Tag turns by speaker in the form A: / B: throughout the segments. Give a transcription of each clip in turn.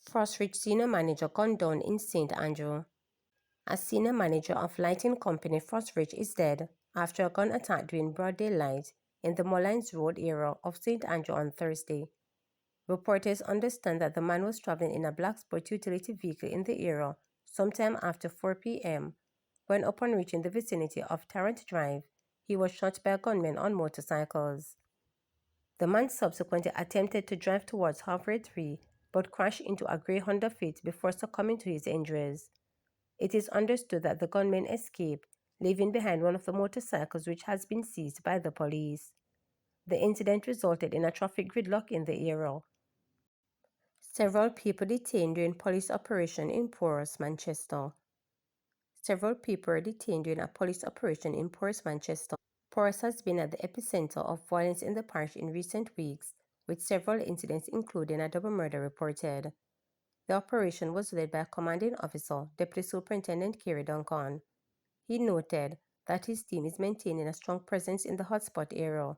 A: Frostridge senior manager gunned down in St. Andrew. A senior manager of lighting company Frostridge is dead after a gun attack during broad daylight in the Mullines Road area of St. Andrew on Thursday. Reporters understand that the man was traveling in a black sport utility vehicle in the area sometime after 4 p.m. when, upon reaching the vicinity of Tarrant Drive, he was shot by gunmen on motorcycles. The man subsequently attempted to drive towards Highway 3 but crashed into a grey Honda Fit before succumbing to his injuries. It is understood that the gunman escaped, leaving behind one of the motorcycles which has been seized by the police. The incident resulted in a traffic gridlock in the area. Several people detained during police operation in Porus, Manchester. Several people were detained during a police operation in Porus, Manchester. Porus has been at the epicenter of violence in the parish in recent weeks, with several incidents including a double murder reported. The operation was led by a commanding officer, Deputy Superintendent Kerry Duncan. He noted that his team is maintaining a strong presence in the hotspot area.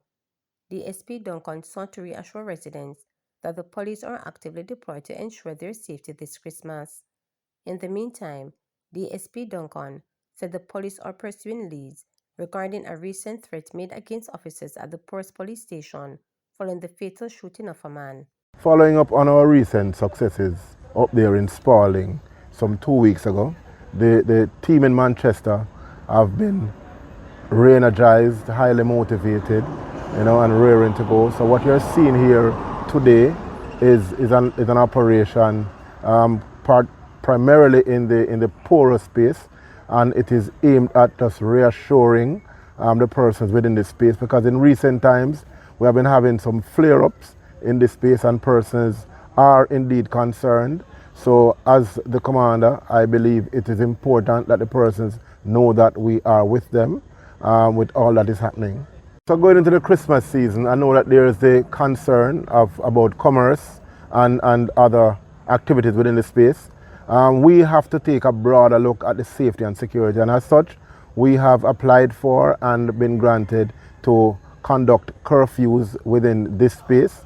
A: DSP Duncan sought to reassure residents that the police are actively deployed to ensure their safety this Christmas. In the meantime, DSP Duncan said the police are pursuing leads regarding a recent threat made against officers at the Porus police station following the fatal shooting of a man.
B: Following up on our recent successes up there in Spalding some 2 weeks ago, the team in Manchester have been re-energized, highly motivated, and raring to go. So what you're seeing here today is an operation primarily in the Porus space, and it is aimed at just reassuring the persons within this space, because in recent times we have been having some flare-ups in this space and persons are indeed concerned. So as the commander, I believe it is important that the persons know that we are with them with all that is happening. So going into the Christmas season, I know that there is the concern about commerce and other activities within the space. We have to take a broader look at the safety and security, and as such, we have applied for and been granted to conduct curfews within this space.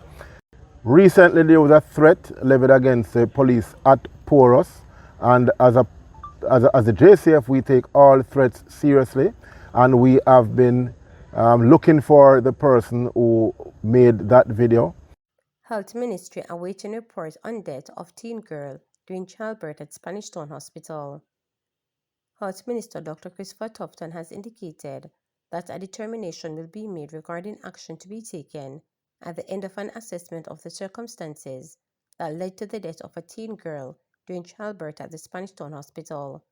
B: Recently there was a threat levied against the police at Porus, and as a JCF we take all threats seriously, and we have been looking for the person who made that video.
A: Health Ministry awaiting report on death of teen girl during childbirth at Spanish Town Hospital. Health Minister Dr. Christopher Tufton has indicated that a determination will be made regarding action to be taken at the end of an assessment of the circumstances that led to the death of a teen girl during childbirth at the Spanish Town Hospital.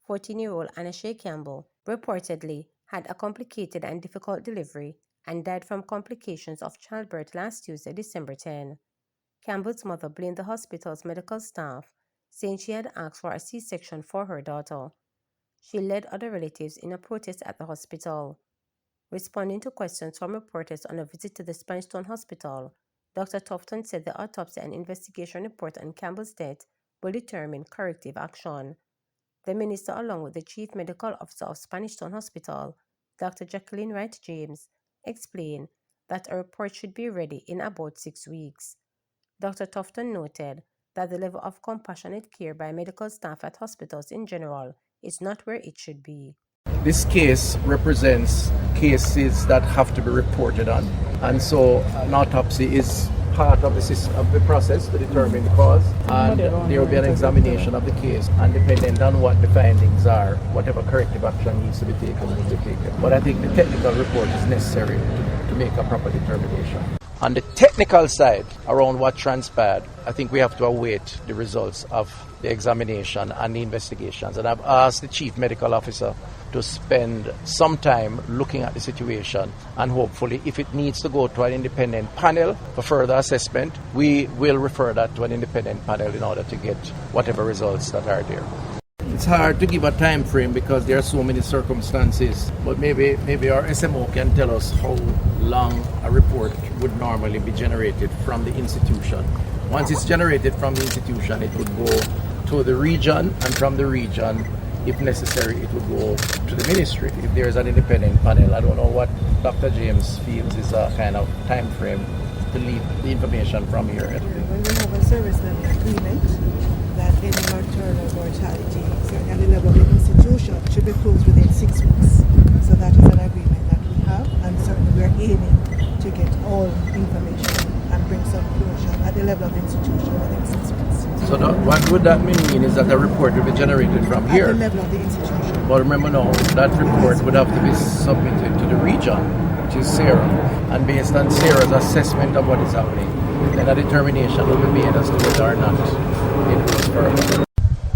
A: 14-year-old Anna Shea Campbell reportedly had a complicated and difficult delivery and died from complications of childbirth last Tuesday, December 10. Campbell's mother blamed the hospital's medical staff, saying she had asked for a C-section for her daughter. She led other relatives in a protest at the hospital. Responding to questions from reporters on a visit to the Spanish Town Hospital, Dr. Tufton said the autopsy and investigation report on Campbell's death will determine corrective action. The minister, along with the chief medical officer of Spanish Town Hospital, Dr. Jacqueline Wright James, explained that a report should be ready in about 6 weeks. Dr. Tufton noted that the level of compassionate care by medical staff at hospitals in general is not where it should be.
C: This case represents cases that have to be reported on, and so an autopsy is part of the process to determine the cause, and there will be an examination of the case, and depending on what the findings are, whatever corrective action needs to be taken will be taken. But I think the technical report is necessary to make a proper determination. On the technical side, around what transpired, I think we have to await the results of the examination and the investigations. And I've asked the Chief Medical Officer to spend some time looking at the situation, and hopefully if it needs to go to an independent panel for further assessment, we will refer that to an independent panel in order to get whatever results that are there. It's hard to give a time frame because there are so many circumstances, but maybe our SMO can tell us how long a report would normally be generated from the institution. Once it's generated from the institution, it would go to the region, and from the region if necessary, it would go to the ministry if there is an independent panel. I don't know what Dr. James feels is a kind of time frame to leave the information from here.
D: Well, we have a service level agreement that any maternal mortality at the level of the institution should be closed within 6 weeks. So that is an agreement that we have, and certainly we are aiming to get all information and bring some closure at the level of the institution within 6 weeks.
C: So what would that mean is that a report will be generated from
D: At
C: here.
D: the level of the institution.
C: But remember now, that report would have to be submitted to the region, which is Sarah. And based on Sarah's assessment of what is happening, then a determination will be made as to whether or not it goes further.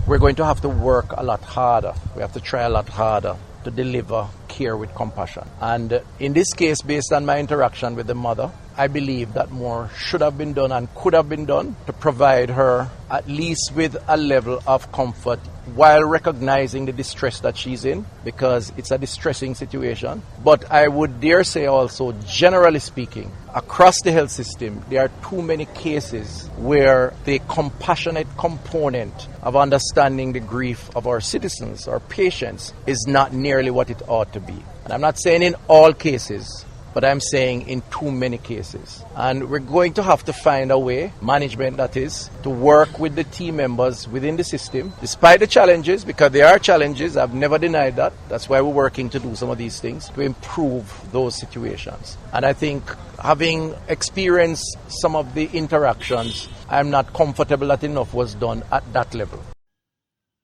C: We're going to have to work a lot harder. We have to try a lot harder to deliver care with compassion. And in this case, based on my interaction with the mother, I believe that more should have been done and could have been done to provide her at least with a level of comfort while recognizing the distress that she's in, because it's a distressing situation. But I would dare say also, generally speaking, across the health system, there are too many cases where the compassionate component of understanding the grief of our citizens, our patients, is not nearly what it ought to be. And I'm not saying in all cases, but I'm saying in too many cases. And we're going to have to find a way, management that is, to work with the team members within the system, despite the challenges, because there are challenges, I've never denied that. That's why we're working to do some of these things, to improve those situations. And I think having experienced some of the interactions, I'm not comfortable that enough was done at that level.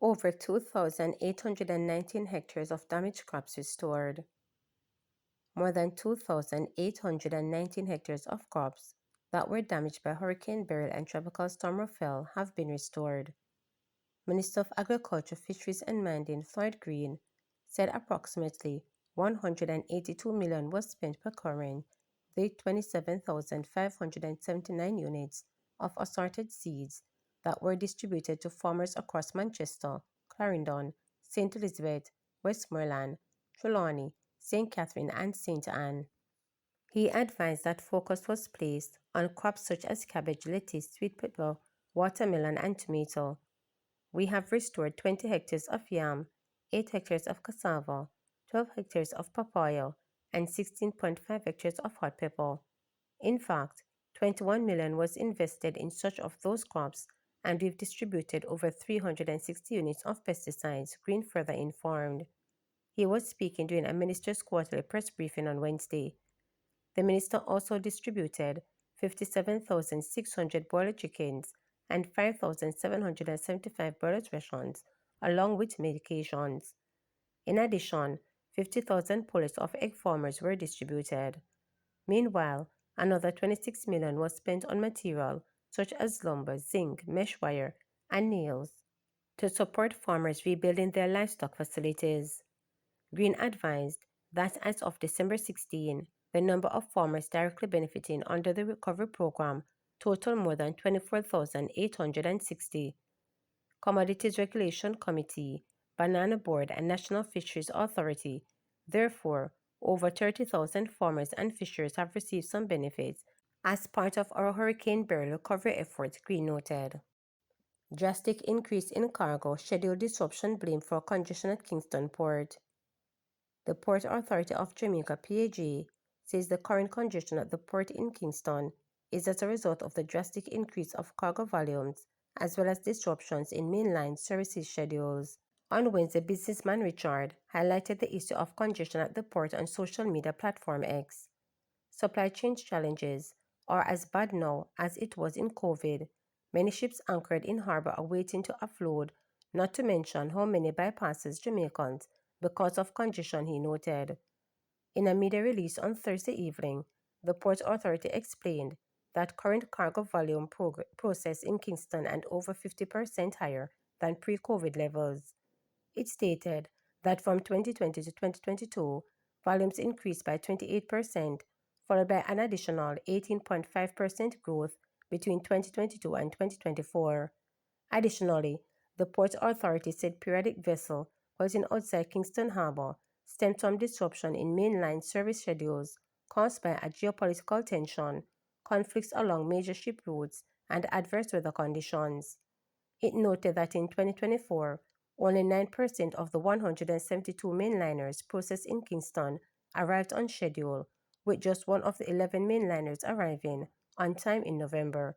A: Over 2,819 hectares of damaged crops restored. More than 2,819 hectares of crops that were damaged by Hurricane Beryl and Tropical Storm Rafael have been restored. Minister of Agriculture, Fisheries and Mining Floyd Green said approximately $182 million was spent procuring the 27,579 units of assorted seeds that were distributed to farmers across Manchester, Clarendon, St. Elizabeth, Westmoreland, Trelawney, St. Catherine and St. Anne. He advised that focus was placed on crops such as cabbage, lettuce, sweet pepper, watermelon and tomato. We have restored 20 hectares of yam, 8 hectares of cassava, 12 hectares of papaya, and 16.5 hectares of hot pepper. In fact, 21 million was invested in such of those crops, and we've distributed over 360 units of pesticides, Green further informed. He was speaking during a minister's quarterly press briefing on Wednesday. The minister also distributed 57,600 boiled chickens and 5,775 boiled rations, along with medications. In addition, 50,000 pallets of egg formers were distributed. Meanwhile, another 26 million was spent on material such as lumber, zinc, mesh wire, and nails to support farmers rebuilding their livestock facilities. Green advised that as of December 16, the number of farmers directly benefiting under the recovery program totaled more than 24,860. Commodities Regulation Committee, Banana Board, and National Fisheries Authority. Therefore, over 30,000 farmers and fishers have received some benefits as part of our Hurricane Beryl recovery efforts, Green noted. Drastic increase in cargo, scheduled disruption blamed for congestion at Kingston Port. The Port Authority of Jamaica, PAJ, says the current congestion at the port in Kingston is as a result of the drastic increase of cargo volumes as well as disruptions in mainline services schedules. On Wednesday, businessman Richard highlighted the issue of congestion at the port on social media platform X. Supply chain challenges are as bad now as it was in COVID. Many ships anchored in harbor are waiting to offload, not to mention how many bypasses Jamaicans because of congestion, he noted. In a media release on Thursday evening, the Port Authority explained that current cargo volume processed in Kingston and over 50% higher than pre-COVID levels. It stated that from 2020 to 2022, volumes increased by 28%, followed by an additional 18.5% growth between 2022 and 2024. Additionally, the Port Authority said periodic vessel halting outside Kingston Harbour stemmed from disruption in mainline service schedules caused by a geopolitical tension, conflicts along major ship routes, and adverse weather conditions. It noted that in 2024, Only 9% of the 172 mainliners processed in Kingston arrived on schedule, with just one of the 11 mainliners arriving on time in November.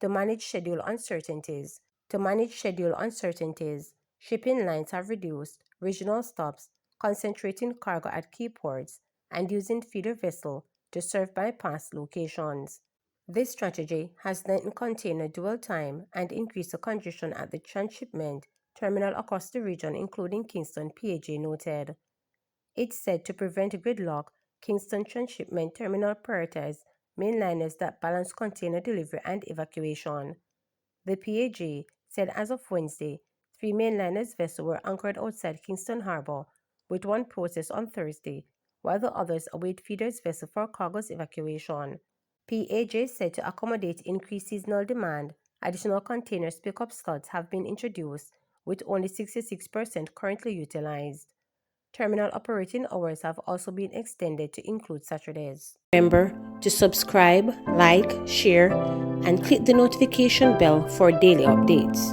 A: To manage schedule uncertainties, shipping lines have reduced regional stops, concentrating cargo at key ports, and using feeder vessels to serve bypass locations. This strategy has lengthened container dwell time and increased the congestion at the transshipment terminal across the region, including Kingston, PAJ noted. It said to prevent gridlock, Kingston Transshipment Terminal prioritized mainliners that balance container delivery and evacuation. The PAJ said as of Wednesday, 3 mainliners vessels were anchored outside Kingston Harbor, with one processed on Thursday, while the others await feeders vessels for cargo's evacuation. PAJ said to accommodate increased seasonal demand, additional containers pickup slots have been introduced, with only 66% currently utilized. Terminal operating hours have also been extended to include Saturdays. Remember to subscribe, like, share, and click the notification bell for daily updates.